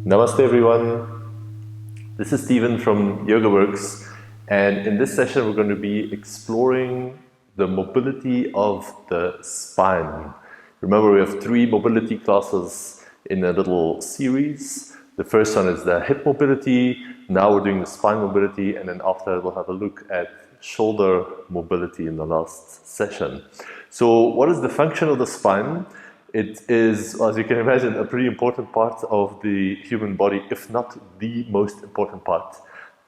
Namaste everyone, this is Steven from YogaWorks, and in this session we're going to be exploring the mobility of the spine. Remember, we have 3 mobility classes in a little series. The first one is the hip mobility, now we're doing the spine mobility, and then after we'll have a look at shoulder mobility in the last session. So what is the function of the spine? It is, as you can imagine, a pretty important part of the human body, if not the most important part.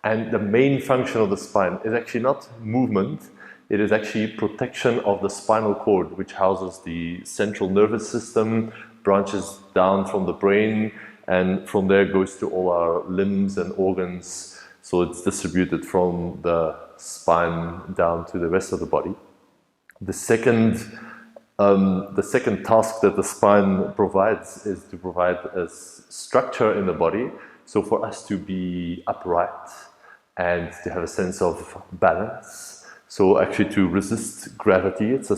And the main function of the spine is actually not movement, it is actually protection of the spinal cord, which houses the central nervous system, branches down from the brain, and from there goes to all our limbs and organs. So it's distributed from the spine down to the rest of the body. The second task that the spine provides is to provide a structure in the body, so for us to be upright and to have a sense of balance. So actually to resist gravity, it's a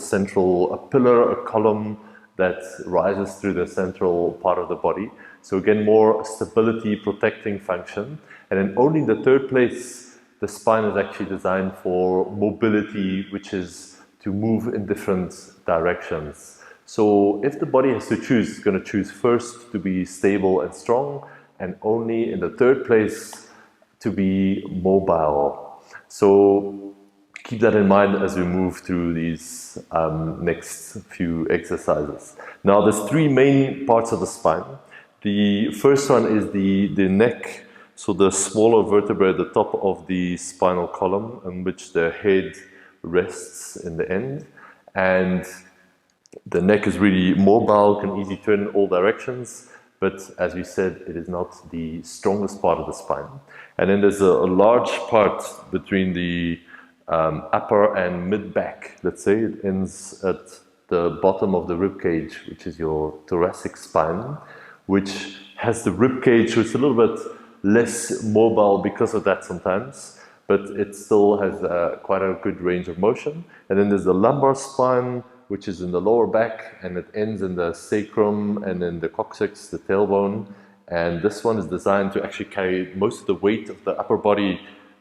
pillar, a column that rises through the central part of the body. So again, more stability, protecting function. And then only in the third place, the spine is actually designed for mobility, which is to move in different directions. So if the body has to choose, it's going to choose first to be stable and strong, and only in the third place to be mobile. So keep that in mind as we move through these next few exercises. Now there's 3 main parts of the spine. The first one is the neck, so the smaller vertebrae at the top of the spinal column, on which the head rests in the end, and the neck is really mobile, can easily turn in all directions, but as we said, it is not the strongest part of the spine. And then there's a large part between the upper and mid back, let's say. It ends at the bottom of the rib cage, which is your thoracic spine, which has the rib cage, which is a little bit less mobile because of that sometimes, but it still has quite a good range of motion. And then there's the lumbar spine, which is in the lower back, and it ends in the sacrum and then the coccyx, the tailbone. And this one is designed to actually carry most of the weight of the upper body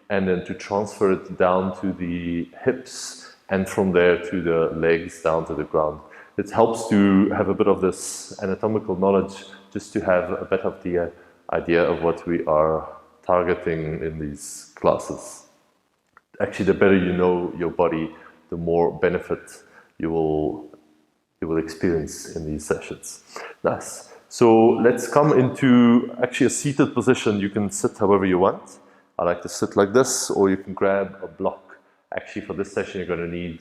and then to transfer it down to the hips and from there to the legs down to the ground. It helps to have a bit of this anatomical knowledge just to have a bit of the idea of what we are targeting in these classes. Actually, the better you know your body, the more benefit you will experience in these sessions. Nice. So let's come into actually a seated position. You can sit however you want. I like to sit like this, or you can grab a block. Actually, for this session, you're going to need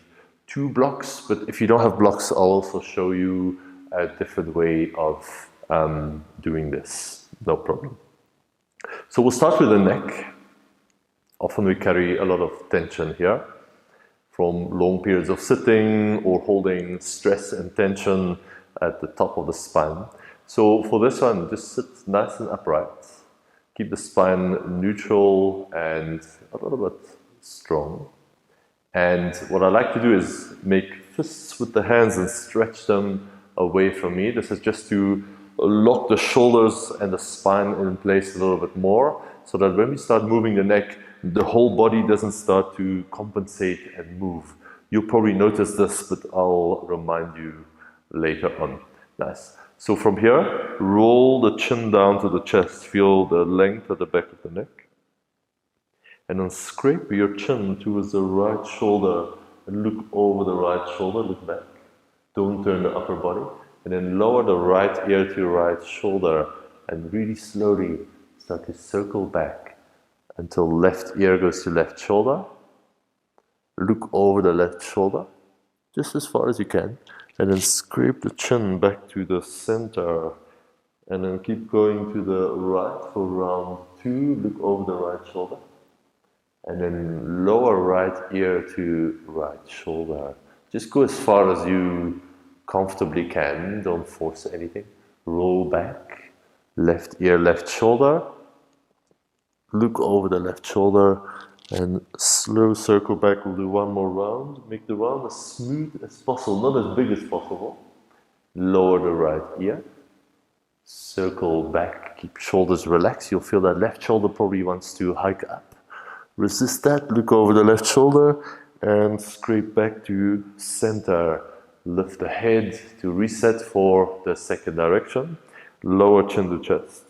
2 blocks, but if you don't have blocks, I'll also show you a different way of doing this. No problem. So we'll start with the neck. Often we carry a lot of tension here from long periods of sitting or holding stress and tension at the top of the spine. So for this one, just sit nice and upright. Keep the spine neutral and a little bit strong. And what I like to do is make fists with the hands and stretch them away from me. This is just to lock the shoulders and the spine in place a little bit more, so that when we start moving the neck, the whole body doesn't start to compensate and move. You'll probably notice this, but I'll remind you later on. Nice. So from here, roll the chin down to the chest. Feel the length at the back of the neck. And then scrape your chin towards the right shoulder and look over the right shoulder, look back. Don't turn the upper body. And then lower the right ear to your right shoulder and really slowly start to circle back until left ear goes to left shoulder. Look over the left shoulder, just as far as you can, and then scrape the chin back to the center, and then keep going to the right for round 2. Look over the right shoulder, and then lower right ear to right shoulder. Just go as far as you comfortably can, don't force anything. Roll back, left ear, left shoulder. Look over the left shoulder and slow circle back. We'll do 1 more round. Make the round as smooth as possible, not as big as possible. Lower the right ear. Circle back, keep shoulders relaxed. You'll feel that left shoulder probably wants to hike up. Resist that, look over the left shoulder and scrape back to center. Lift the head to reset for the second direction. Lower chin to chest.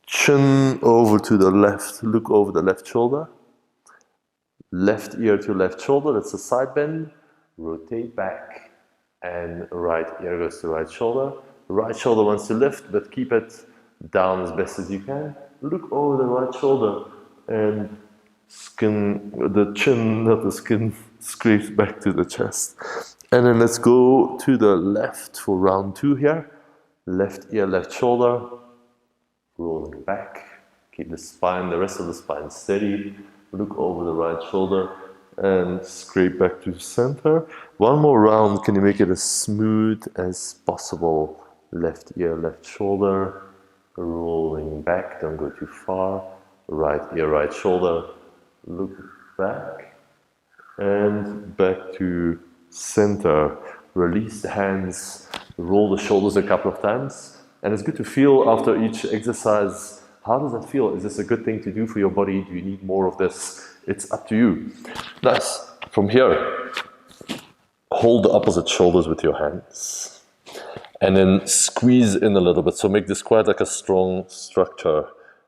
Chin over to the left, look over the left shoulder. Left ear to left shoulder, that's a side bend. Rotate back and right ear goes to right shoulder. Right shoulder wants to lift, but keep it down as best as you can. Look over the right shoulder and skin, the chin, not the skin, scrapes back to the chest. And then let's go to the left for round 2 here. Left ear, left shoulder, rolling back. Keep the spine, the rest of the spine steady. Look over the right shoulder and scrape back to the center. One more round, can you make it as smooth as possible? Left ear, left shoulder, rolling back, don't go too far. Right ear, right shoulder, look back and back to center. Release the hands, roll the shoulders a couple of times. And it's good to feel after each exercise, how does that feel? Is this a good thing to do for your body? Do you need more of this? It's up to you. Nice. From here, hold the opposite shoulders with your hands. And then squeeze in a little bit. So make this quite like a strong structure.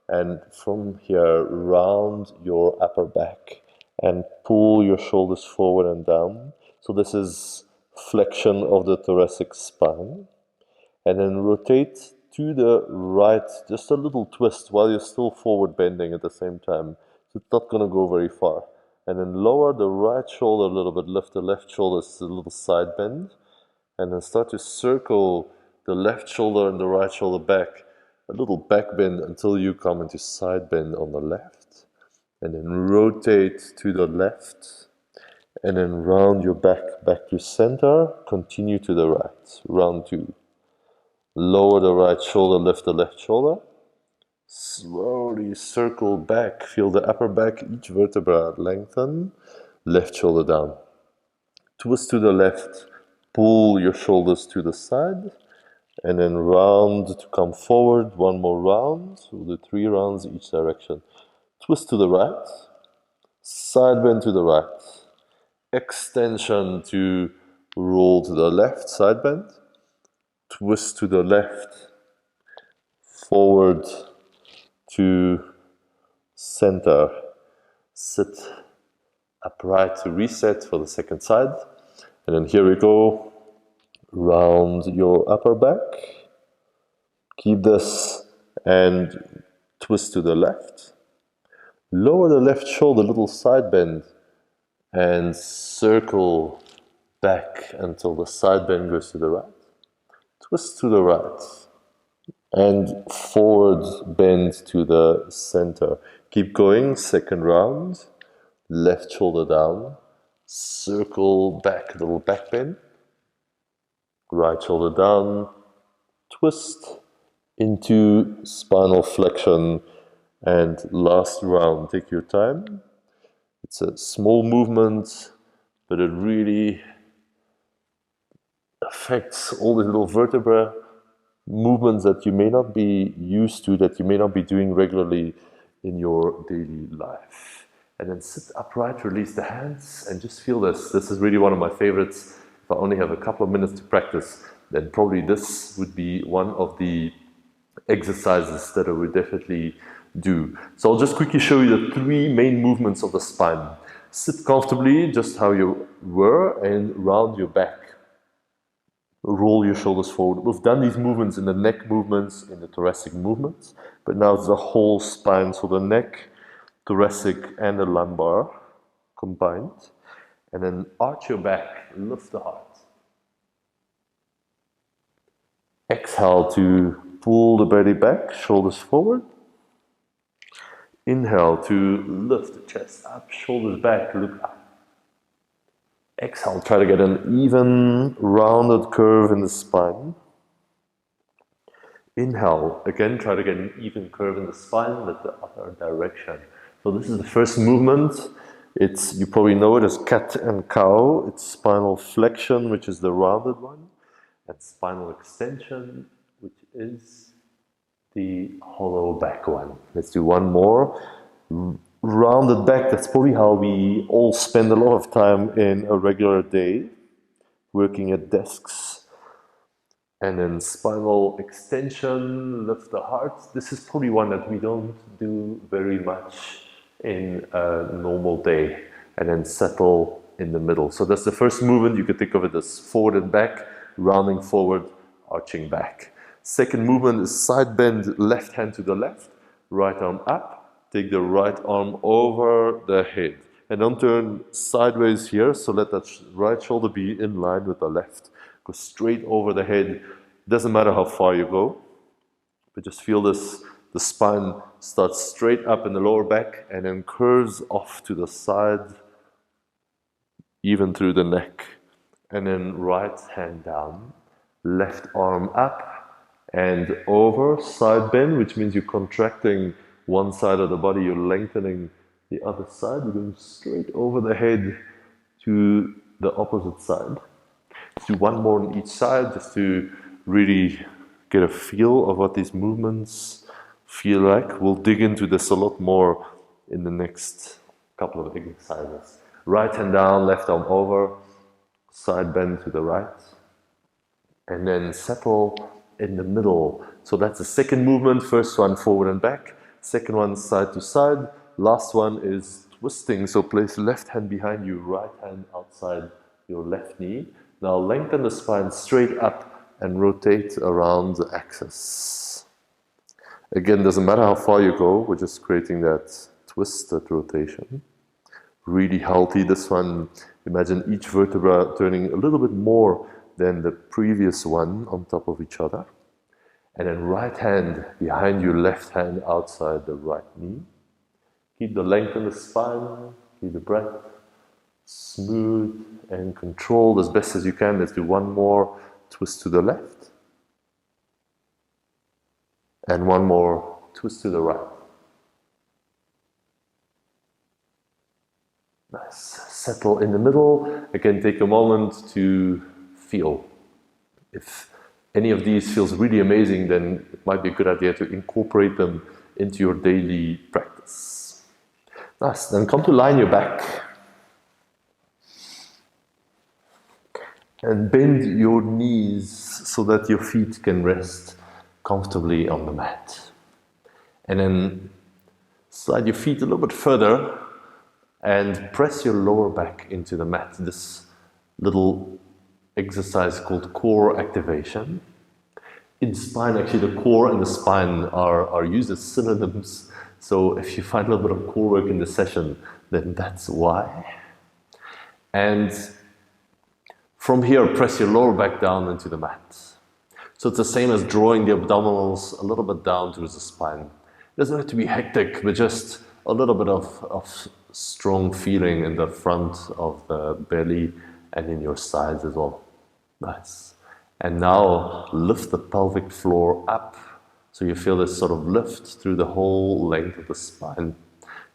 And from here, round your upper back and pull your shoulders forward and down. So this is flexion of the thoracic spine. And then rotate to the right, just a little twist while you're still forward bending at the same time. So it's not going to go very far. And then lower the right shoulder a little bit, lift the left shoulder to a little side bend. And then start to circle the left shoulder and the right shoulder back, a little back bend until you come into side bend on the left. And then rotate to the left. And then round your back to center, continue to the right, round 2. Lower the right shoulder, lift the left shoulder. Slowly circle back, feel the upper back, each vertebra lengthen. Left shoulder down. Twist to the left, pull your shoulders to the side. And then round to come forward, one more round. We'll do 3 rounds each direction. Twist to the right, side bend to the right. Extension to roll to the left, side bend. Twist to the left, forward to center. Sit upright to reset for the second side. And then here we go. Round your upper back. Keep this and twist to the left. Lower the left shoulder, little side bend. And circle back until the side bend goes to the right. Twist to the right and forward bend to the center. Keep going, second round. Left shoulder down, circle back, little back bend. Right shoulder down, twist into spinal flexion. And last round, take your time. It's a small movement, but it really affects all the little vertebra movements that you may not be used to, that you may not be doing regularly in your daily life. And then sit upright, release the hands, and just feel this. This is really one of my favorites. If I only have a couple of minutes to practice, then probably this would be one of the exercises that I would definitely do. So I'll just quickly show you the 3 main movements of the spine. Sit comfortably, just how you were, and round your back. Roll your shoulders forward. We've done these movements in the neck movements, in the thoracic movements, but now it's the whole spine, so the neck, thoracic, and the lumbar combined. And then arch your back, lift the heart. Exhale to pull the belly back, shoulders forward. Inhale to lift the chest up, shoulders back, look up. Exhale, try to get an even, rounded curve in the spine. Inhale, again, try to get an even curve in the spine, but the other direction. So this is the first movement. It's, you probably know it as cat and cow. It's spinal flexion, which is the rounded one, and spinal extension, which is the hollow back one. Let's do one more. Rounded back, that's probably how we all spend a lot of time in a regular day, working at desks. And then spinal extension, lift the heart. This is probably one that we don't do very much in a normal day. And then settle in the middle. So that's the first movement. You could think of it as forward and back, rounding forward, arching back. Second movement is side bend, left hand to the left, right arm up. Take the right arm over the head. And don't turn sideways here, so let that right shoulder be in line with the left. Go straight over the head. Doesn't matter how far you go, but just feel this, the spine starts straight up in the lower back and then curves off to the side, even through the neck. And then right hand down, left arm up and over, side bend, which means you're contracting one side of the body, you're lengthening the other side, you're going straight over the head to the opposite side. Let's do one more on each side just to really get a feel of what these movements feel like. We'll dig into this a lot more in the next couple of exercises. Right hand down, left arm over, side bend to the right, and then settle in the middle. So that's the second movement. First one forward and back, second one side to side, last one is twisting. So place left hand behind you, right hand outside your left knee. Now lengthen the spine straight up and rotate around the axis. Again, doesn't matter how far you go, we're just creating that twisted rotation. Really healthy, this one. Imagine each vertebra turning a little bit more than the previous one on top of each other. And then right hand behind you, left hand outside the right knee. Keep the length in the spine, keep the breath smooth and controlled as best as you can. Let's do one more twist to the left. And one more twist to the right. Nice. Settle in the middle. Again, take a moment to feel. If any of these feels really amazing, then it might be a good idea to incorporate them into your daily practice. Nice. Then come to lie on your back. And bend your knees so that your feet can rest comfortably on the mat. And then slide your feet a little bit further and press your lower back into the mat. This little exercise called core activation. In spine, actually, the core and the spine are used as synonyms. So if you find a little bit of core work in the session, then that's why. And from here, press your lower back down into the mat. So it's the same as drawing the abdominals a little bit down towards the spine. It doesn't have to be hectic, but just a little bit of strong feeling in the front of the belly and in your sides as well. Nice. And now lift the pelvic floor up so you feel this sort of lift through the whole length of the spine.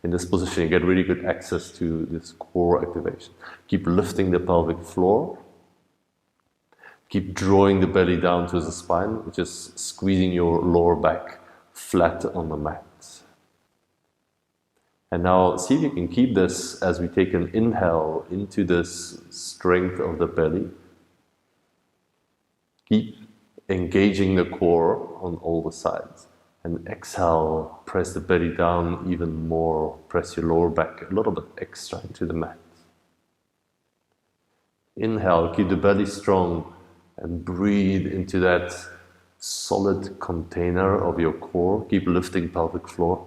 In this position, you get really good access to this core activation. Keep lifting the pelvic floor. Keep drawing the belly down to the spine, which is squeezing your lower back flat on the mat. And now see if you can keep this as we take an inhale into this strength of the belly. Keep engaging the core on all the sides. And exhale, press the belly down even more. Press your lower back a little bit extra into the mat. Inhale, keep the belly strong and breathe into that solid container of your core. Keep lifting pelvic floor.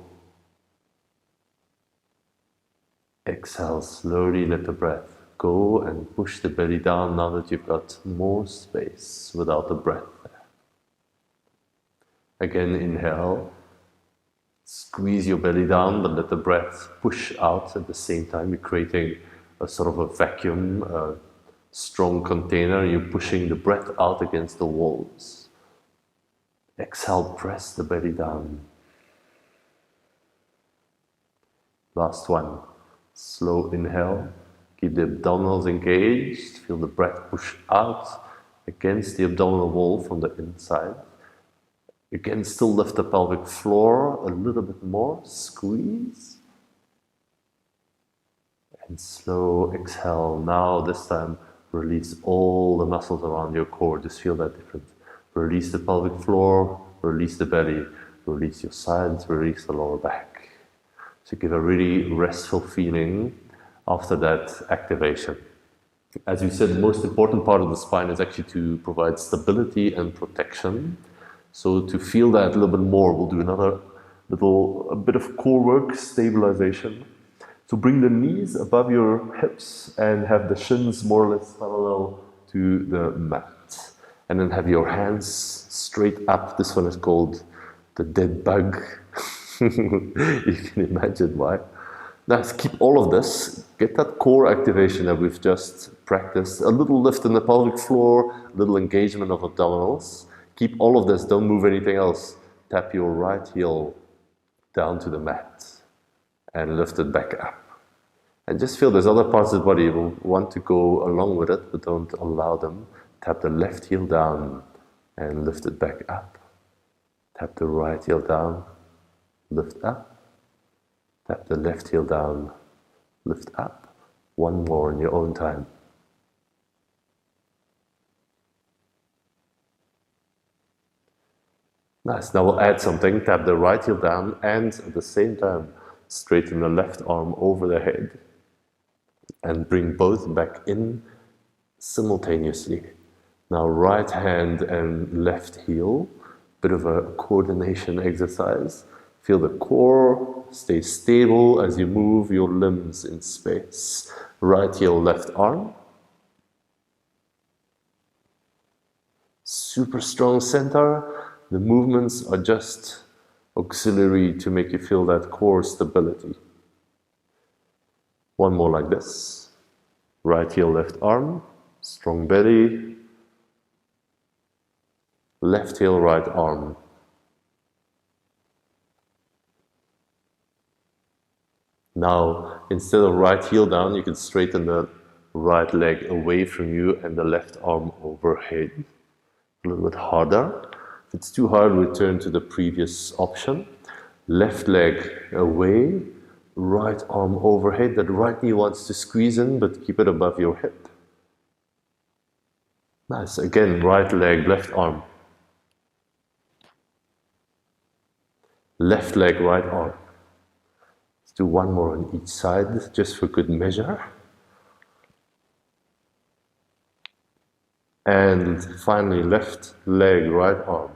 Exhale, slowly let the breath go and push the belly down now that you've got more space without the breath there. Again, inhale. Squeeze your belly down, but let the breath push out at the same time. You're creating a sort of a vacuum, a strong container. You're pushing the breath out against the walls. Exhale, press the belly down. Last one. Slow inhale. Keep the abdominals engaged. Feel the breath push out against the abdominal wall from the inside. Again, still lift the pelvic floor a little bit more, squeeze. And slow exhale. Now this time release all the muscles around your core. Just feel that difference. Release the pelvic floor, release the belly, release your sides, release the lower back. So give a really restful feeling after that activation. As you said, the most important part of the spine is actually to provide stability and protection. So to feel that a little bit more, we'll do a bit of core work, stabilization. So bring the knees above your hips and have the shins more or less parallel to the mat. And then have your hands straight up. This one is called the dead bug. You can imagine why. Now keep all of this, get that core activation that we've just practiced, a little lift in the pelvic floor, a little engagement of abdominals. Keep all of this, don't move anything else. Tap your right heel down to the mat and lift it back up. And just feel there's other parts of the body will want to go along with it, but don't allow them. Tap the left heel down and lift it back up. Tap the right heel down, lift up. Tap the left heel down, lift up. One more in your own time. Nice. Now we'll add something. Tap the right heel down and at the same time straighten the left arm over the head and bring both back in simultaneously. Now right hand and left heel, bit of a coordination exercise. Feel the core, stay stable as you move your limbs in space. Right heel, left arm. Super strong center. The movements are just auxiliary to make you feel that core stability. One more like this. Right heel, left arm. Strong belly. Left heel, right arm. Now, instead of right heel down, you can straighten the right leg away from you and the left arm overhead. A little bit harder. If it's too hard, return to the previous option. Left leg away, right arm overhead. That right knee wants to squeeze in, but keep it above your hip. Nice. Again, right leg, left arm. Left leg, right arm. Do one more on each side, just for good measure. And finally, left leg, right arm.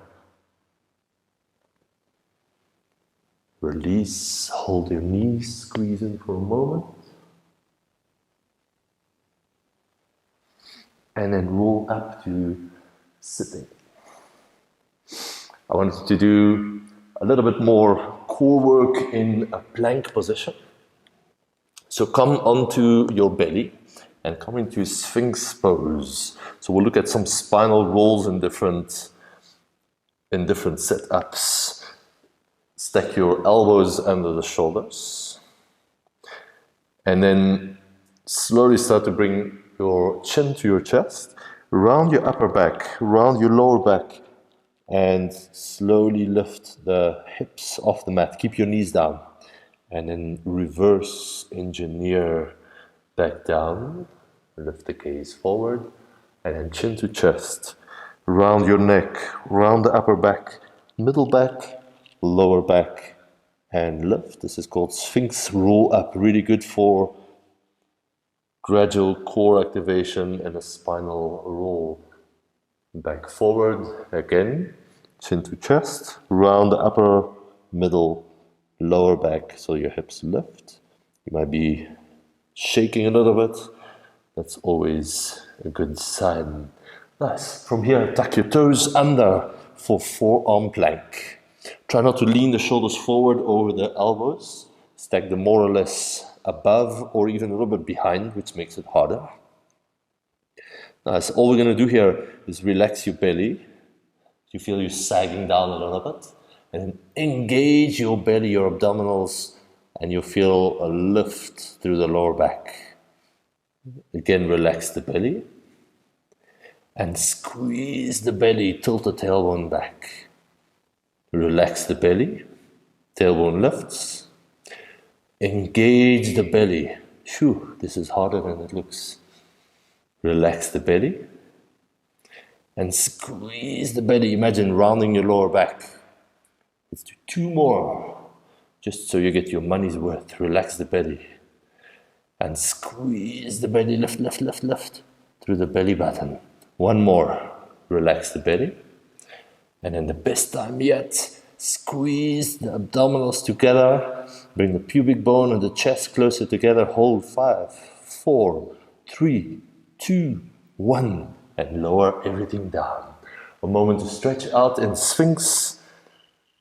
Release, hold your knees, squeeze in for a moment. And then roll up to sitting. I wanted to do a little bit more core work in a plank position. So come onto your belly and come into Sphinx pose. So we'll look at some spinal rolls in different setups. Stack your elbows under the shoulders. And then slowly start to bring your chin to your chest, round your upper back, round your lower back, and slowly lift the hips off the mat. Keep your knees down. And then reverse engineer back down. Lift the gaze forward. And then chin to chest. Round your neck, round the upper back, middle back, lower back, and lift. This is called Sphinx roll up. Really good for gradual core activation and a spinal roll. Back forward again, chin to chest, round the upper, middle, lower back so your hips lift. You might be shaking a little bit. That's always a good sign. Nice. From here, tuck your toes under for forearm plank. Try not to lean the shoulders forward over the elbows. Stack them more or less above or even a little bit behind, which makes it harder. Nice. All we're going to do here is relax your belly. You feel you sagging down a little bit. And then engage your belly, your abdominals, and you feel a lift through the lower back. Again, relax the belly. And squeeze the belly, tilt the tailbone back. Relax the belly. Tailbone lifts. Engage the belly. Phew, this is harder than it looks. Relax the belly. And squeeze the belly. Imagine rounding your lower back. Let's do 2 more. Just so you get your money's worth. Relax the belly. And squeeze the belly. Lift, lift, lift, lift. Through the belly button. 1 more. Relax the belly. And then the best time yet. Squeeze the abdominals together. Bring the pubic bone and the chest closer together. Hold 5, 4, 3, 2, 1. And lower everything down. A moment to stretch out in Sphinx.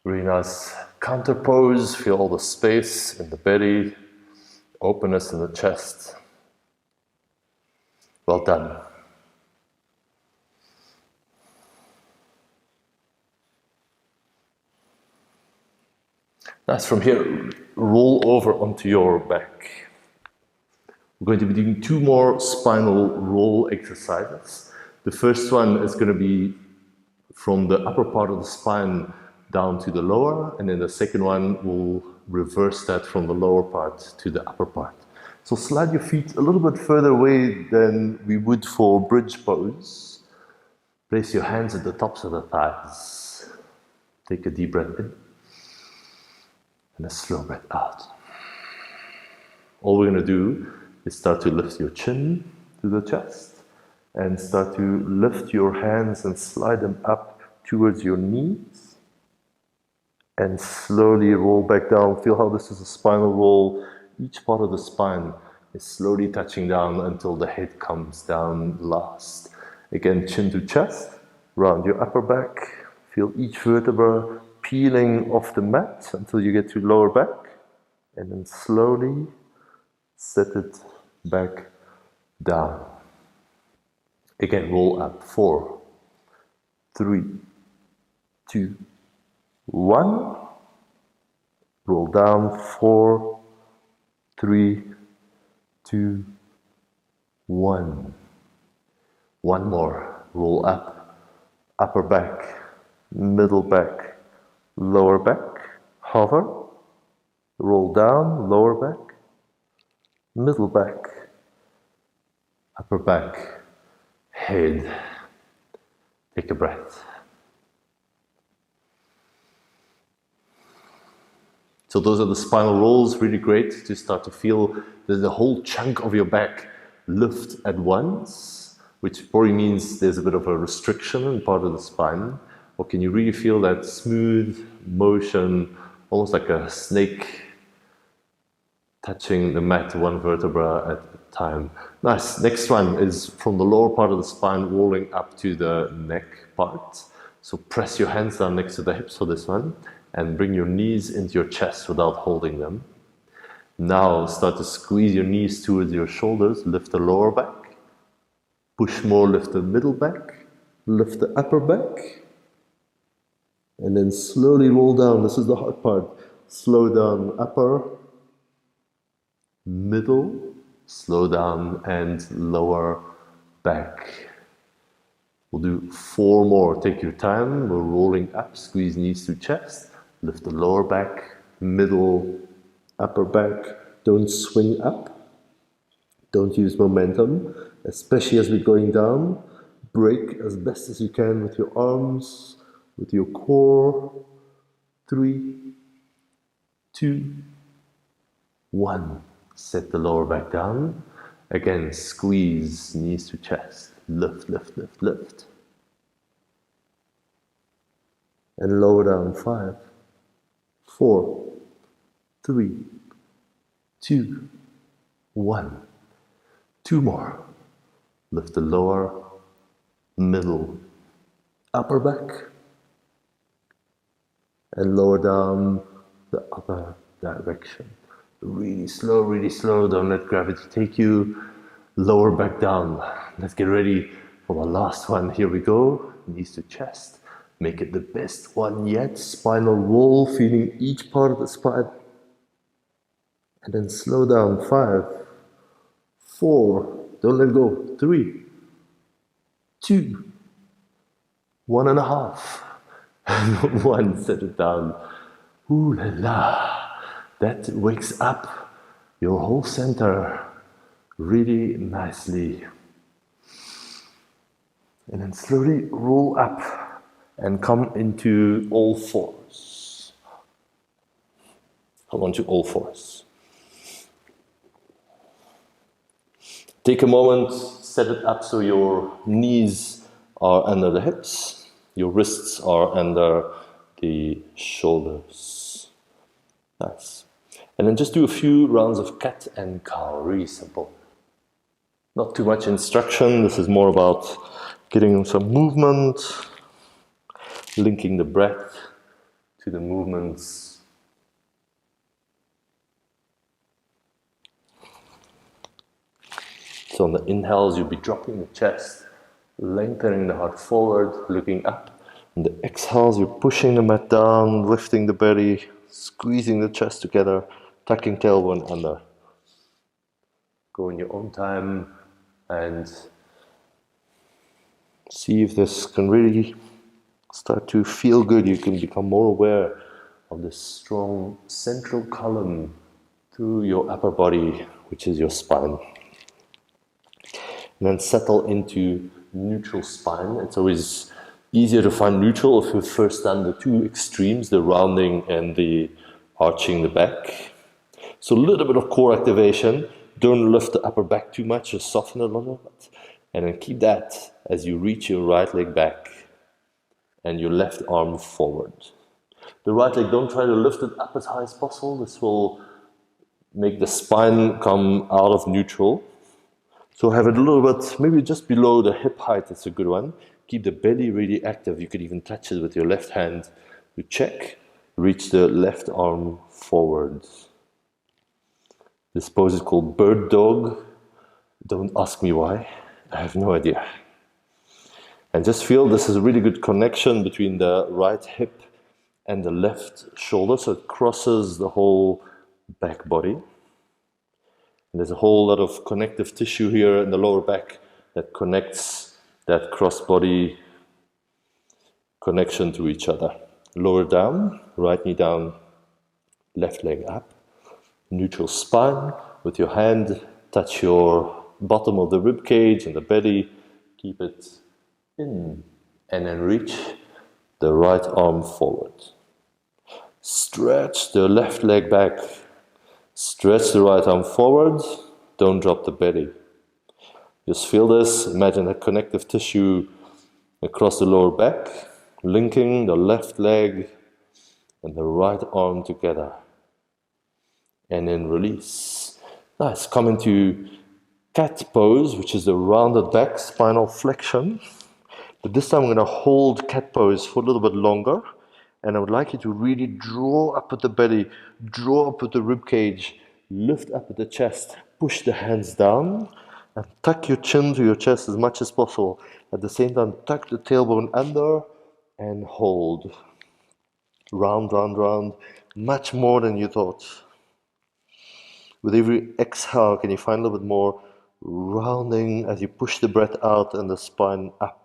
Really nice counter pose. Feel all the space in the belly. Openness in the chest. Well done. Nice. From here, roll over onto your back. We're going to be doing 2 more spinal roll exercises. The first one is going to be from the upper part of the spine down to the lower, and then the second one will reverse that from the lower part to the upper part. So slide your feet a little bit further away than we would for bridge pose. Place your hands at the tops of the thighs. Take a deep breath in and a slow breath out. All we're going to do is start to lift your chin to the chest and start to lift your hands and slide them up towards your knees and slowly roll back down. Feel how this is a spinal roll. Each part of the spine is slowly touching down until the head comes down last. Again, chin to chest, round your upper back. Feel each vertebra peeling off the mat until you get to lower back, and then slowly set it back down. Again, roll up. 4, 3, 2, 1. Roll down. 4, 3, 2, 1. 1 more. Roll up. Upper back, middle back, lower back. Hover. Roll down. Lower back, middle back, upper back, head. Take a breath. So those are the spinal rolls. Really great to start to feel the whole chunk of your back lift at once, which probably means there's a bit of a restriction in part of the spine. Or can you really feel that smooth motion, almost like a snake touching the mat, 1 vertebra at a time. Nice. Next one is from the lower part of the spine rolling up to the neck part. So press your hands down next to the hips for this one and bring your knees into your chest without holding them. Now start to squeeze your knees towards your shoulders. Lift the lower back. Push more, lift the middle back. Lift the upper back. And then slowly roll down. This is the hard part. Slow down upper, middle, slow down, and lower back. We'll do 4 more. Take your time. We're rolling up. Squeeze knees to chest. Lift the lower back, middle, upper back. Don't swing up. Don't use momentum, especially as we're going down. Break as best as you can with your arms, with your core. 3, 2, 1. Set the lower back down. Again, squeeze knees to chest. Lift, lift, lift, lift. And lower down. 5, 4, 3, 2, 1. 2 more. Lift the lower, middle, upper back. And lower down the other direction. Really slow, don't let gravity take you. Lower back down. Let's get ready for the last one. Here we go. Knees to chest. Make it the best one yet. Spinal roll, feeling each part of the spine. And then slow down. 5, 4, don't let go. 3, 2, 1.5. And one, set it down. Ooh la la. That wakes up your whole center really nicely. And then slowly roll up and come into all fours. Come onto all fours. Take a moment, set it up so your knees are under the hips, your wrists are under the shoulders. Nice. And then just do a few rounds of cat and cow, really simple. Not too much instruction, this is more about getting some movement, linking the breath to the movements. So on the inhales, you'll be dropping the chest, lengthening the heart forward, looking up. On the exhales, you're pushing the mat down, lifting the belly, squeezing the chest together, tucking tailbone under. Go in your own time and see if this can really start to feel good. You can become more aware of this strong central column through your upper body, which is your spine. And then settle into neutral spine. It's always easier to find neutral if you've first done the two extremes, the rounding and the arching the back. So a little bit of core activation. Don't lift the upper back too much, just soften it a little bit. And then keep that as you reach your right leg back and your left arm forward. The right leg, don't try to lift it up as high as possible. This will make the spine come out of neutral. So have it a little bit, maybe just below the hip height, that's a good one. Keep the belly really active. You could even touch it with your left hand to check. Reach the left arm forward. This pose is called bird dog. Don't ask me why. I have no idea. And just feel this is a really good connection between the right hip and the left shoulder, so it crosses the whole back body. And there's a whole lot of connective tissue here in the lower back that connects that cross-body connection to each other. Lower down, right knee down, left leg up. Neutral spine. With your hand, touch your bottom of the rib cage and the belly. Keep it in. And then reach the right arm forward. Stretch the left leg back. Stretch the right arm forward, don't drop the belly. Just feel this, imagine a connective tissue across the lower back, linking the left leg and the right arm together. And then release. Nice, come into cat pose, which is the rounded back, spinal flexion. But this time I'm going to hold cat pose for a little bit longer. And I would like you to really draw up at the belly, draw up at the rib cage, lift up at the chest, push the hands down, and tuck your chin to your chest as much as possible. At the same time, tuck the tailbone under and hold. Round, round, round, much more than you thought. With every exhale, can you find a little bit more rounding as you push the breath out and the spine up?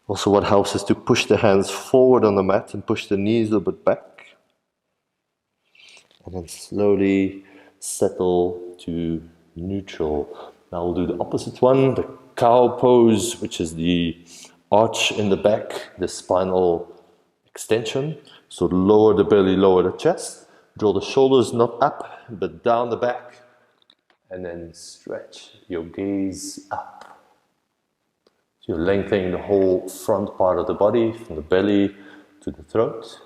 Also, what helps is to push the hands forward on the mat and push the knees a little bit back. And then slowly settle to neutral. Now we'll do the opposite one, the cow pose, which is the arch in the back, the spinal extension. So lower the belly, lower the chest. Draw the shoulders not up, but down the back. And then stretch your gaze up. You're lengthening the whole front part of the body, from the belly to the throat.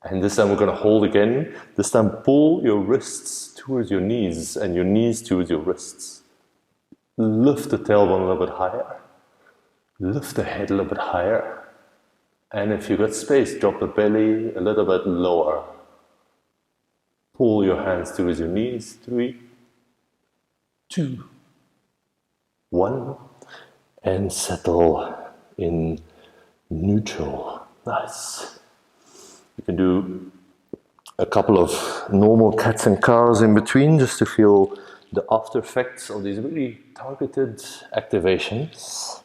And this time we're going to hold again. This time pull your wrists towards your knees and your knees towards your wrists. Lift the tailbone a little bit higher. Lift the head a little bit higher. And if you've got space, drop the belly a little bit lower. Pull your hands towards your knees. 3, 2, 1. And settle in neutral. Nice. You can do a couple of normal cats and cows in between just to feel the after effects of these really targeted activations.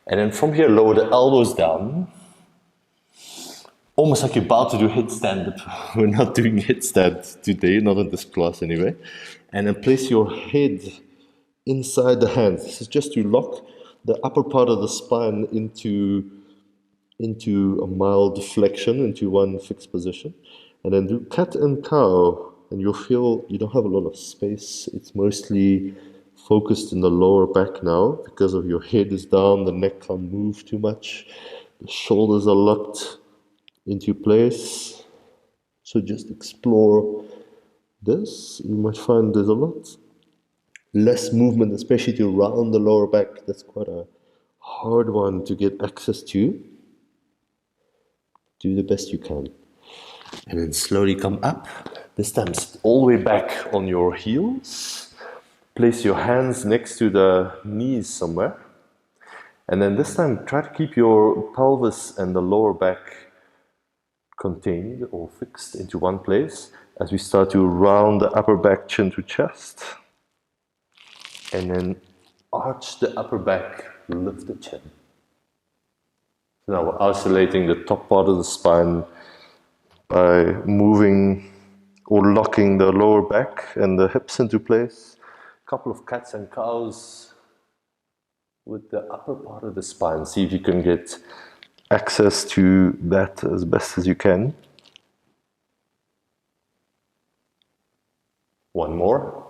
And then from here, lower the elbows down. Almost like you're about to do headstand, but we're not doing headstand today, not in this class anyway. And then place your head inside the hands. This is just to lock the upper part of the spine into a mild flexion, into one fixed position. And then do cat and cow, and you'll feel you don't have a lot of space. It's mostly focused in the lower back now because of your head is down, the neck can't move too much, the shoulders are locked into place. So just explore this. You might find there's a lot less movement, especially to round the lower back. That's quite a hard one to get access to. Do the best you can. And then slowly come up. This time all the way back on your heels. Place your hands next to the knees somewhere. And then this time try to keep your pelvis and the lower back contained or fixed into one place as we start to round the upper back, chin to chest. And then arch the upper back, lift the chin. So now we're isolating the top part of the spine by moving or locking the lower back and the hips into place. A couple of cats and cows with the upper part of the spine. See if you can get access to that as best as you can. One more.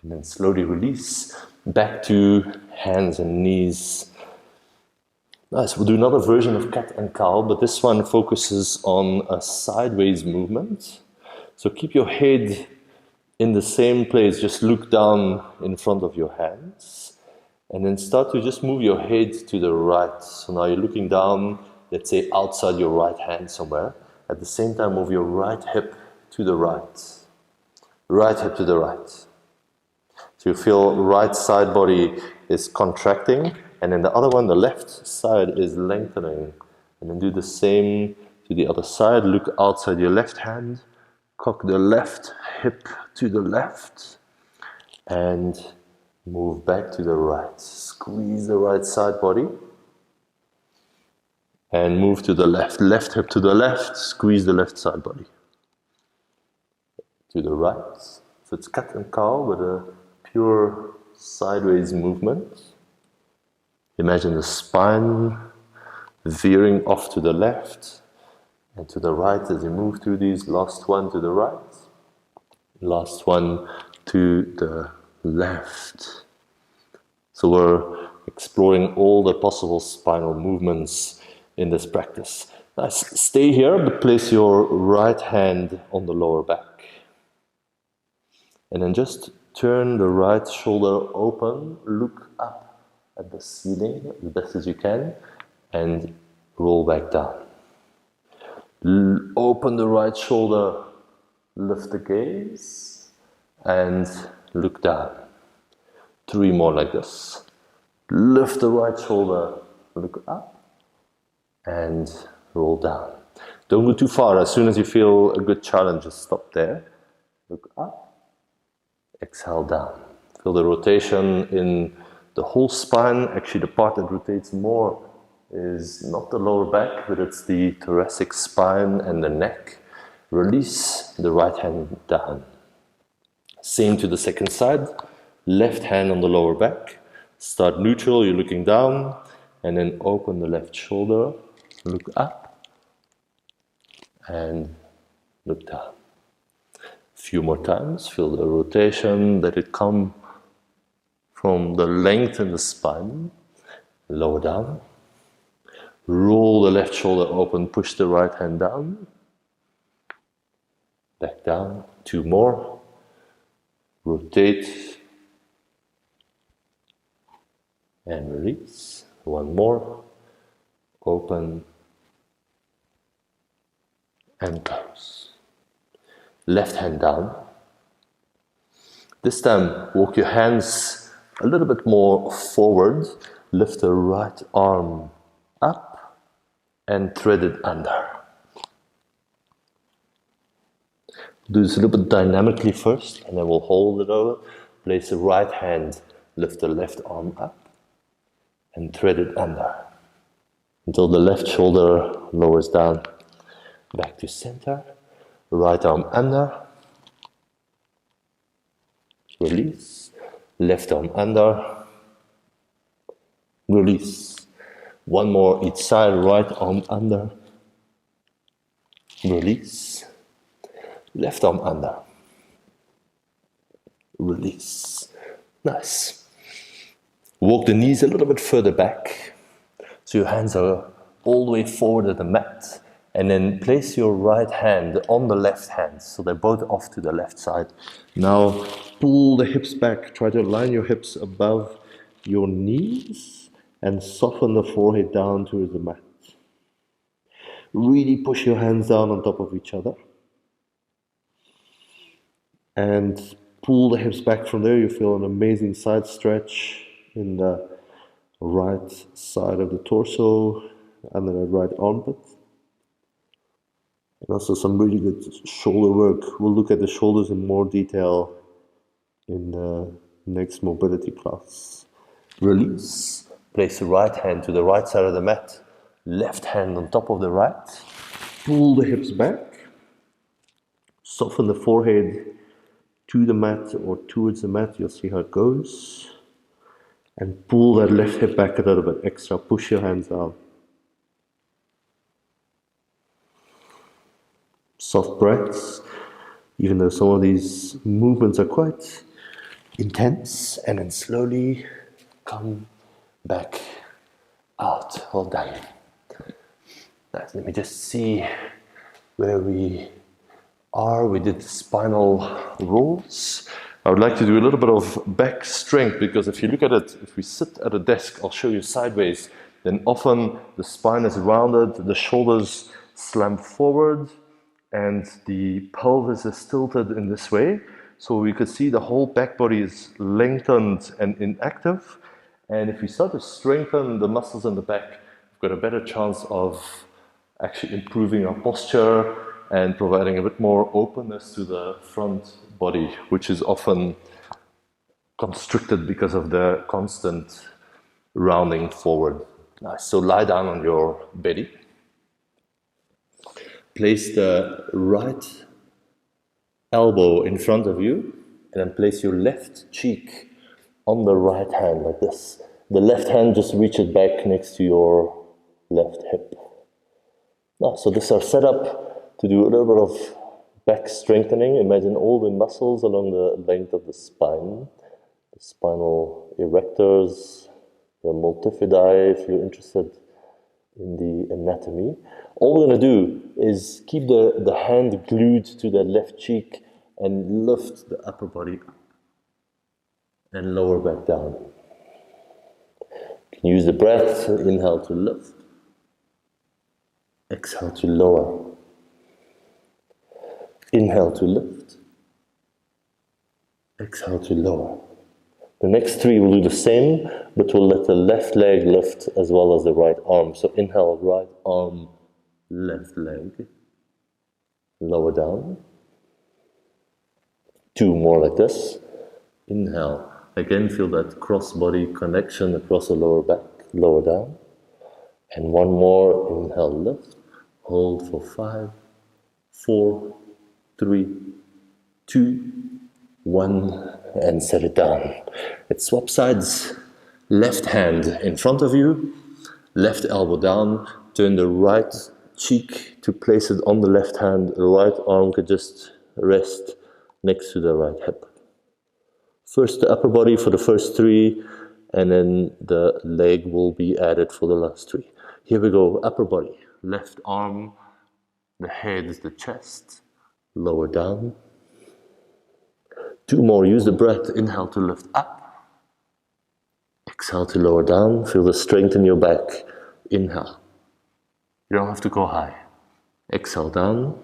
And then slowly release back to hands and knees. Nice, we'll do another version of cat and cow, but this one focuses on a sideways movement. So keep your head in the same place, just look down in front of your hands. And then start to just move your head to the right. So now you're looking down, let's say outside your right hand somewhere. At the same time, move your right hip to the right. Right hip to the right. So you feel right side body is contracting, and then the other one, the left side, is lengthening. And then do the same to the other side. Look outside your left hand. Cock the left hip to the left. And move back to the right. Squeeze the right side body. And move to the left. Left hip to the left. Squeeze the left side body. To the right. So it's cat and cow with a pure sideways movement. Imagine the spine veering off to the left and to the right as you move through these. Last one to the right. Last one to the left. So we're exploring all the possible spinal movements in this practice. Nice. Stay here, but place your right hand on the lower back. And then just turn the right shoulder open, look up at the ceiling as best as you can, and roll back down. Open the right shoulder, lift the gaze, and look down. 3 more like this. Lift the right shoulder, look up, and roll down. Don't go too far. As soon as you feel a good challenge, just stop there. Look up, exhale down. Feel the rotation in the whole spine. Actually, the part that rotates more is not the lower back, but it's the thoracic spine and the neck. Release the right hand down. Same to the second side. Left hand on the lower back. Start neutral, you're looking down, and then open the left shoulder, look up, and look down. A few more times, feel the rotation, let it come from the length in the spine. Lower down. Roll the left shoulder open, push the right hand down. Back down. 2 more. Rotate. And release. 1 more. Open. And close. Left hand down. This time, walk your hands a little bit more forward. Lift the right arm up. and thread it under. Do this a little bit dynamically first, and then we'll hold it over. Place the right hand, lift the left arm up, and thread it under until the left shoulder lowers down. Back to center, right arm under, release, left arm under, release. One more each side, right arm under, release, left arm under, release. Nice. Walk the knees a little bit further back, so your hands are all the way forward at the mat, and then place your right hand on the left hand, so they're both off to the left side. Now pull the hips back, try to align your hips above your knees, and soften the forehead down towards the mat. Really push your hands down on top of each other. And pull the hips back from there. You feel an amazing side stretch in the right side of the torso, under the right armpit. And also some really good shoulder work. We'll look at the shoulders in more detail in the next mobility class. Release. Place the right hand to the right side of the mat. Left hand on top of the right. Pull the hips back. Soften the forehead to the mat or towards the mat. You'll see how it goes. And pull that left hip back a little bit extra. Push your hands down. Soft breaths, even though some of these movements are quite intense, and then slowly come back out. Well done. Nice. Let me just see where we are. We did the spinal rolls. I would like to do a little bit of back strength, because if you look at it, if we sit at a desk, I'll show you sideways, then often the spine is rounded, the shoulders slam forward, and the pelvis is tilted in this way. So we could see the whole back body is lengthened and inactive. And if we start to strengthen the muscles in the back, we've got a better chance of actually improving our posture and providing a bit more openness to the front body, which is often constricted because of the constant rounding forward. Nice. So lie down on your belly. Place the right elbow in front of you, and then place your left cheek on the right hand like this. The left hand just reach it back next to your left hip. So this is our setup to do a little bit of back strengthening. Imagine all the muscles along the length of the spine, the spinal erectors, the multifidi, if you're interested in the anatomy. All we're going to do is keep the hand glued to the left cheek and lift the upper body up and lower back down. You can use the breath. Inhale to lift, exhale to lower. Inhale to lift, exhale to lower. The next three will do the same, but we'll let the left leg lift as well as the right arm. So inhale, right arm, left leg, lower down. Two more like this. Inhale, again feel that cross-body connection across the lower back, lower down. And one more, inhale, lift, hold for 5, 4, 3, 2, 1, and set it down. Let's swap sides. Left hand in front of you, left elbow down, turn the right cheek to place it on the left hand, the right arm could just rest next to the right hip. First the upper body for the first three, and then the leg will be added for the last three. Here we go, upper body, left arm, the head is the chest, lower down. Two more, use the breath, inhale to lift up, exhale to lower down, feel the strength in your back, inhale. You don't have to go high. Exhale down.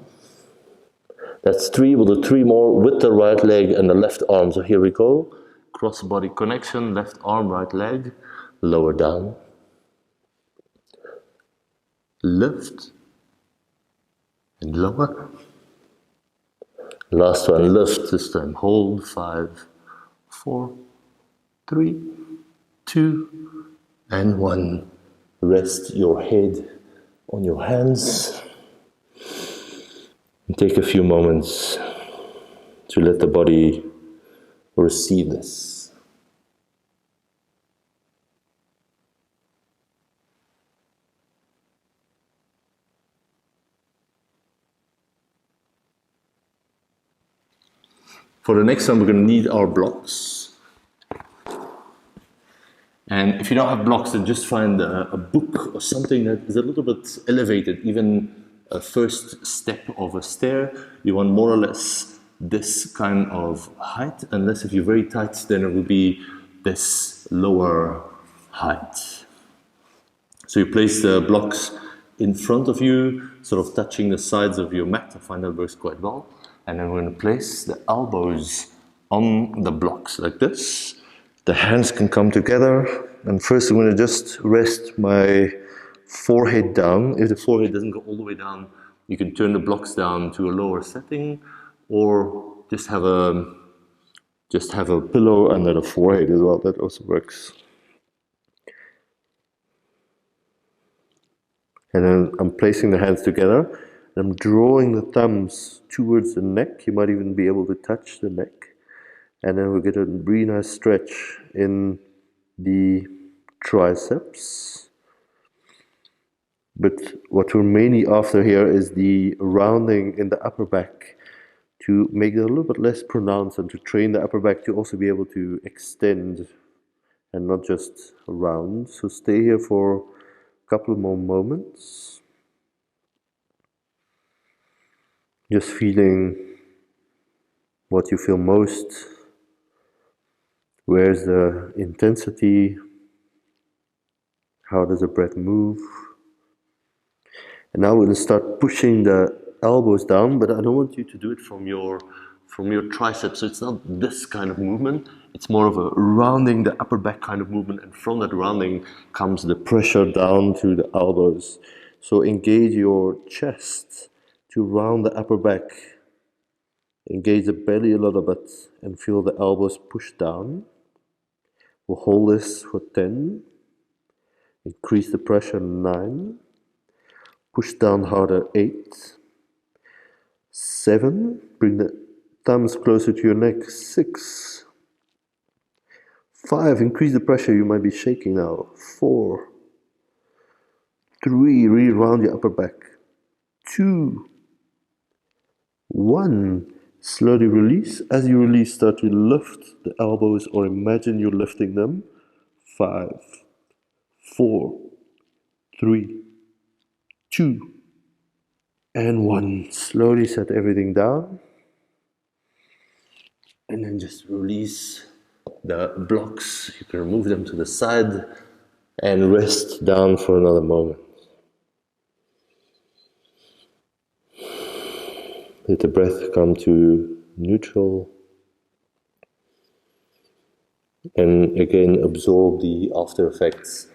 That's three, we'll do three more with the right leg and the left arm. So here we go, cross body connection, left arm, right leg, lower down. lift, and lower. Last one, lift, this time hold, 5, 4, 3, 2, and 1. Rest your head on your hands. And take a few moments to let the body receive this. For the next one, we're going to need our blocks. And if you don't have blocks, then just find a book or something that is a little bit elevated, even a first step of a stair. You want more or less this kind of height, unless if you're very tight, then it will be this lower height. So you place the blocks in front of you, sort of touching the sides of your mat. I find that works quite well. And then we're going to place the elbows on the blocks like this. The hands can come together. And first I'm going to just rest my forehead down. If the forehead doesn't go all the way down, you can turn the blocks down to a lower setting, or just have a pillow under the forehead as well. That also works. And then I'm placing the hands together. I'm drawing the thumbs towards the neck. You might even be able to touch the neck. And then we'll get a really nice stretch in the triceps. But what we're mainly after here is the rounding in the upper back to make it a little bit less pronounced and to train the upper back to also be able to extend and not just round. So stay here for a couple more moments. Just feeling what you feel most. Where's the intensity? How does the breath move? And now we're going to start pushing the elbows down, but I don't want you to do it from your triceps. So it's not this kind of movement. It's more of a rounding the upper back kind of movement, and from that rounding comes the pressure down to the elbows. So engage your chest to round the upper back. Engage the belly a little bit and feel the elbows push down. We'll hold this for 10. Increase the pressure, 9. Push down harder, 8. 7. Bring the thumbs closer to your neck, 6. 5. Increase the pressure, you might be shaking now, 4. 3. Re-round your upper back, 2. 1. Slowly release. As you release, start to lift the elbows or imagine you're lifting them. 5, 4, 3, 2, and 1. Slowly set everything down. And then just release the blocks. You can remove them to the side and rest down for another moment. Let the breath come to neutral. And again, absorb the after effects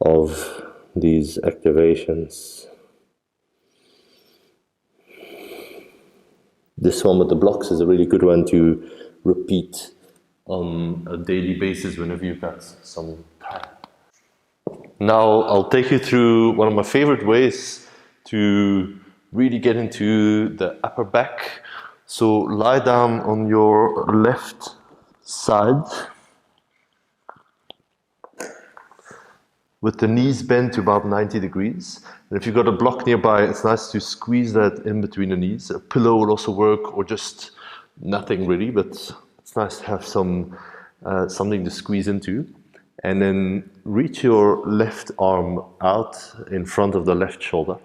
of these activations. This one with the blocks is a really good one to repeat on a daily basis whenever you've got some time. Now I'll take you through one of my favorite ways to really get into the upper back. So lie down on your left side with the knees bent to about 90 degrees. And if you've got a block nearby, it's nice to squeeze that in between the knees. A pillow will also work, or just nothing really, but it's nice to have some something to squeeze into. And then reach your left arm out in front of the left shoulder.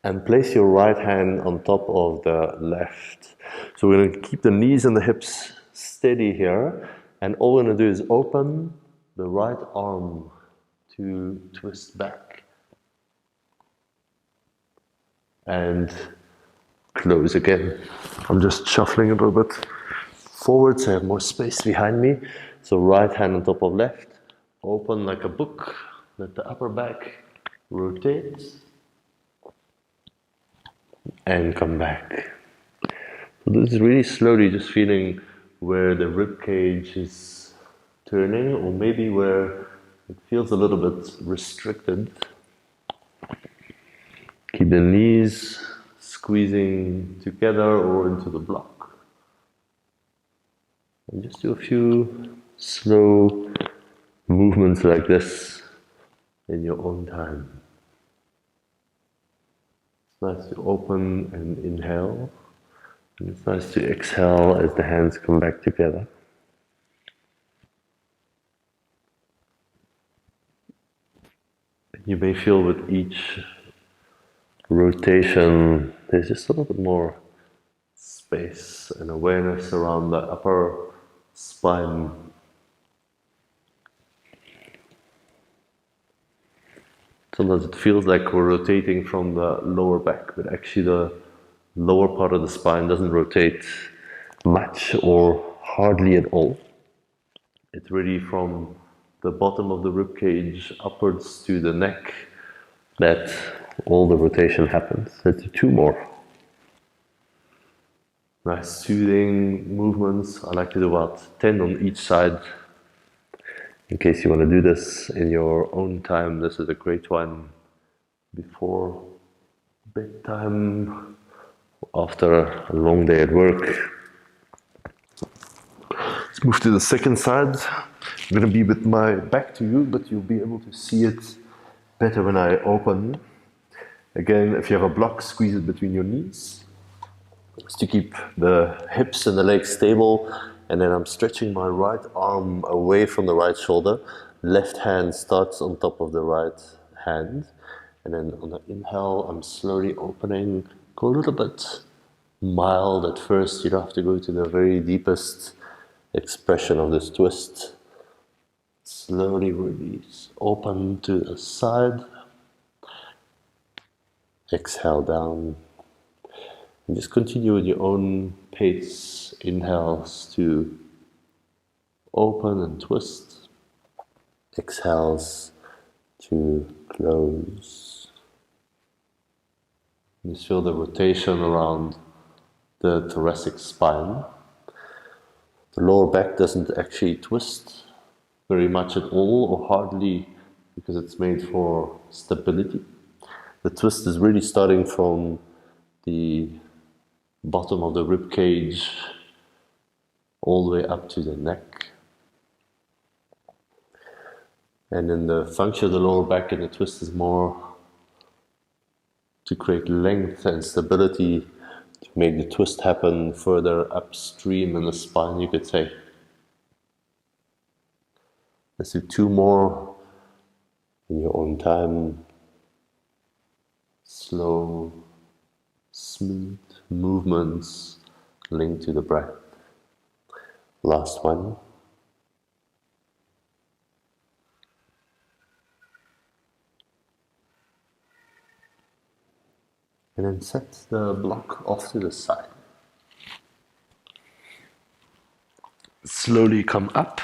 And place your right hand on top of the left. So we're going to keep the knees and the hips steady here. And all we're going to do is open the right arm to twist back. And close again. I'm just shuffling a little bit forward so I have more space behind me. So right hand on top of left. Open like a book. Let the upper back rotate, and come back. So this is really slowly just feeling where the rib cage is turning, or maybe where it feels a little bit restricted. Keep the knees squeezing together or into the block. And just do a few slow movements like this in your own time. It's nice to open and inhale. And it's nice to exhale as the hands come back together. You may feel with each rotation, there's just a little bit more space and awareness around the upper spine. Sometimes it feels like we're rotating from the lower back, but actually the lower part of the spine doesn't rotate much or hardly at all. It's really from the bottom of the rib cage upwards to the neck that all the rotation happens. Let's do two more. Nice soothing movements. I like to do about 10 on each side. In case you want to do this in your own time, this is a great one before bedtime, after a long day at work. Let's move to the second side. I'm going to be with my back to you, but you'll be able to see it better when I open. Again, if you have a block, squeeze it between your knees. Just to keep the hips and the legs stable. And then I'm stretching my right arm away from the right shoulder. Left hand starts on top of the right hand. And then on the inhale, I'm slowly opening. Go a little bit mild at first. You don't have to go to the very deepest expression of this twist. Slowly release. Open to the side. Exhale down. And just continue with your own pace. Inhales to open and twist. Exhales to close. Just feel the rotation around the thoracic spine. The lower back doesn't actually twist very much at all or hardly, because it's made for stability. The twist is really starting from the bottom of the rib cage all the way up to the neck. And then the function of the lower back in the twist is more to create length and stability, to make the twist happen further upstream in the spine, you could say. Let's do two more in your own time. Slow, smooth movements linked to the breath. Last one. And then set the block off to the side. Slowly come up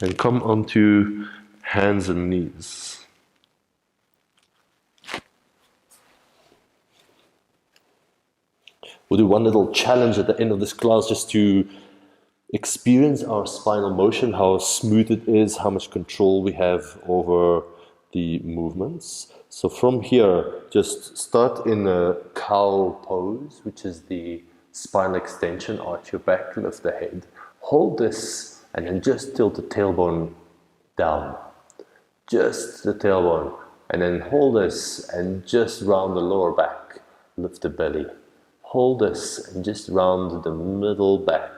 and come onto hands and knees. We'll do one little challenge at the end of this class just to experience our spinal motion, how smooth it is, how much control we have over the movements. So from here, just start in a cow pose, which is the spinal extension, arch your back, lift the head. Hold this and then just tilt the tailbone down. Just the tailbone. And then hold this and just round the lower back, lift the belly. Hold this and just round the middle back.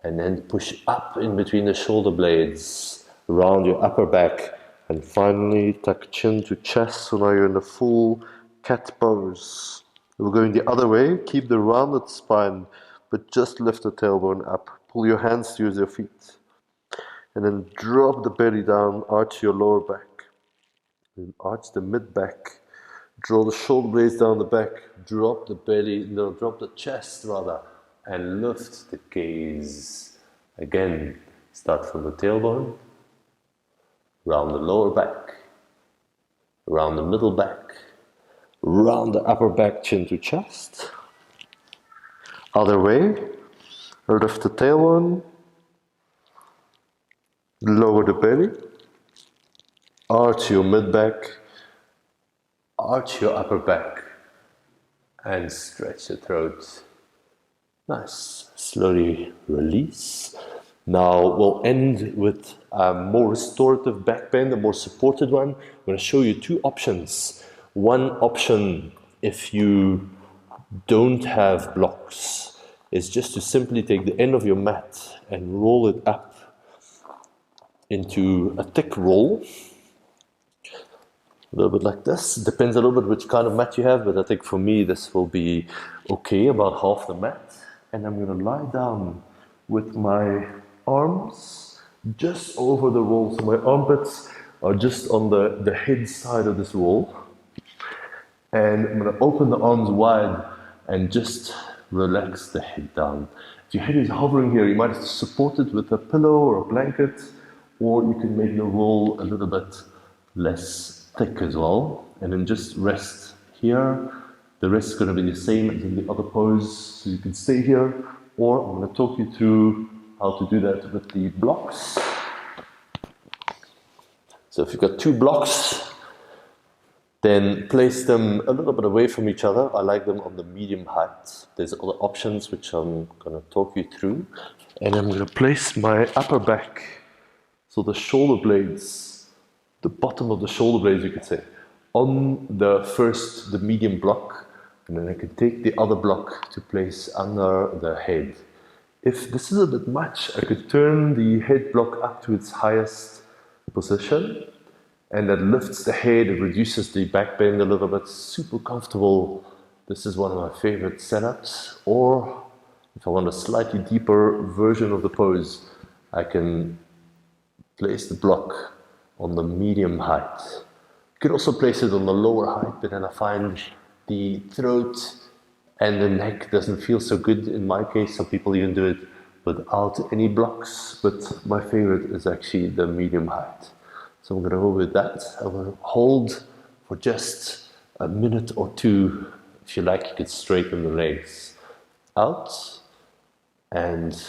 And then push up in between the shoulder blades, round your upper back, and finally tuck chin to chest. So now you're in the full cat pose. We're going the other way. Keep the rounded spine, but just lift the tailbone up. Pull your hands towards your feet. And then drop the belly down, arch your lower back. And arch the mid back. Draw the shoulder blades down the back. Drop the belly, no, drop the chest rather. And lift the gaze. Again, start from the tailbone, round the lower back, around the middle back, round the upper back, chin to chest. Other way, lift the tailbone, lower the belly, arch your mid back, arch your upper back, and stretch the throat. Nice. Slowly release. Now we'll end with a more restorative back bend, a more supported one. I'm going to show you two options. One option, if you don't have blocks, is just to simply take the end of your mat and roll it up into a thick roll. A little bit like this. Depends a little bit which kind of mat you have, but I think for me this will be okay, about half the mat. And I'm going to lie down with my arms just over the roll. So my armpits are just on the head side of this roll. And I'm going to open the arms wide and just relax the head down. If your head is hovering here, you might support it with a pillow or a blanket, or you can make the roll a little bit less thick as well. And then just rest here. The rest is going to be the same as in the other pose, so you can stay here, or I'm going to talk you through how to do that with the blocks. So if you've got two blocks, then place them a little bit away from each other. I like them on the medium height. There's other options which I'm going to talk you through. And I'm going to place my upper back, so the shoulder blades, the bottom of the shoulder blades you could say, on the medium block. And then I can take the other block to place under the head. If this is a bit much, I could turn the head block up to its highest position, and that lifts the head, it reduces the back bend a little bit, super comfortable. This is one of my favorite setups. Or if I want a slightly deeper version of the pose, I can place the block on the medium height. You can also place it on the lower height, but then I find the throat and the neck doesn't feel so good in my case. Some people even do it without any blocks, but my favorite is actually the medium height. So I'm going to go with that. I'm going to hold for just a minute or two. If you like, you can straighten the legs out and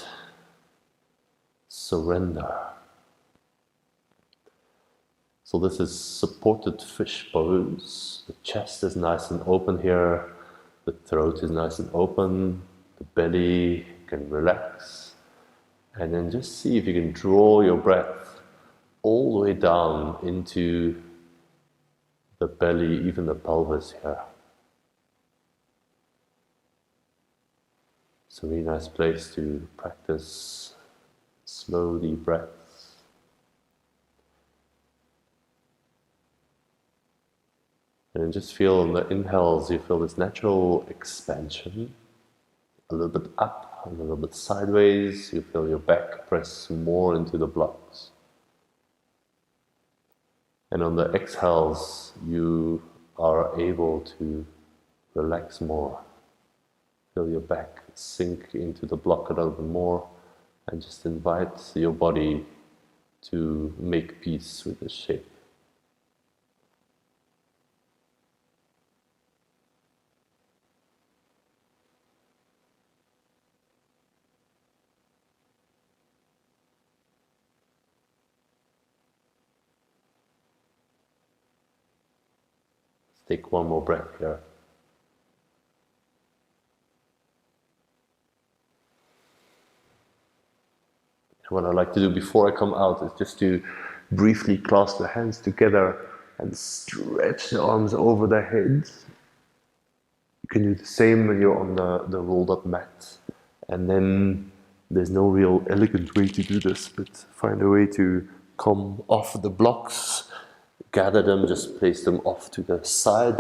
surrender. So this is supported fish pose. The chest is nice and open here. The throat is nice and open. The belly can relax. And then just see if you can draw your breath all the way down into the belly, even the pelvis here. It's a really nice place to practice slow deep breaths. And just feel on the inhales, you feel this natural expansion, a little bit up, a little bit sideways. You feel your back press more into the blocks. And on the exhales, you are able to relax more. Feel your back sink into the block a little bit more, and just invite your body to make peace with the shape. Take one more breath here. What I like to do before I come out is just to briefly clasp the hands together and stretch the arms over the head. You can do the same when you're on the rolled up mat. And then there's no real elegant way to do this, but find a way to come off the blocks. Gather them, just place them off to the side,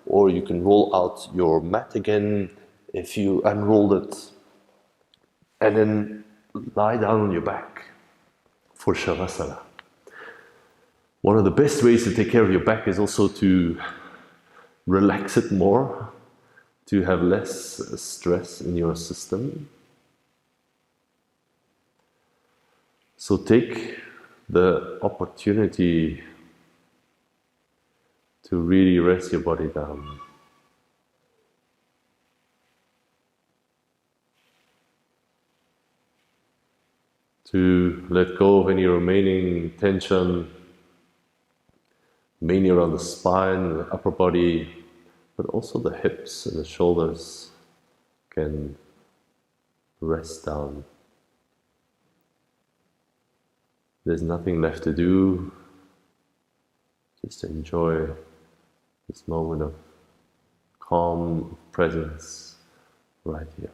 or you can roll out your mat again if you unrolled it, and then lie down on your back for Shavasana. One of the best ways to take care of your back is also to relax it more, to have less stress in your system. So take the opportunity to really rest your body down. To let go of any remaining tension, mainly around the spine, the upper body, but also the hips and the shoulders can rest down. There's nothing left to do. Just enjoy this moment of calm presence right here.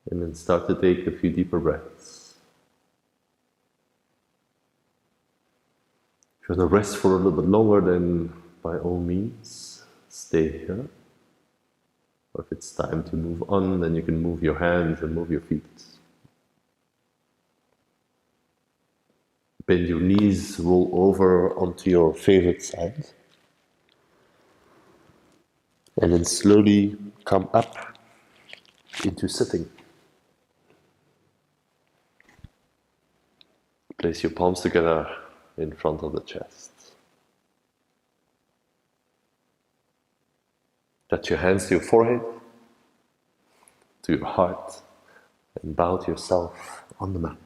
And then start to take a few deeper breaths. If you want to rest for a little bit longer, then by all means, stay here. Or if it's time to move on, then you can move your hands and move your feet. Bend your knees, roll over onto your favorite side. And then slowly come up into sitting. Place your palms together in front of the chest. Touch your hands to your forehead, to your heart, and bow to yourself on the mat.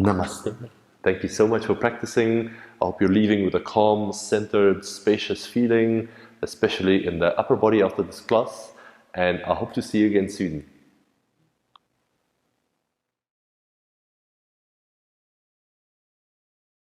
Namaste. Thank you so much for practicing. I hope you're leaving with a calm, centered, spacious feeling, especially in the upper body after this class. And I hope to see you again soon.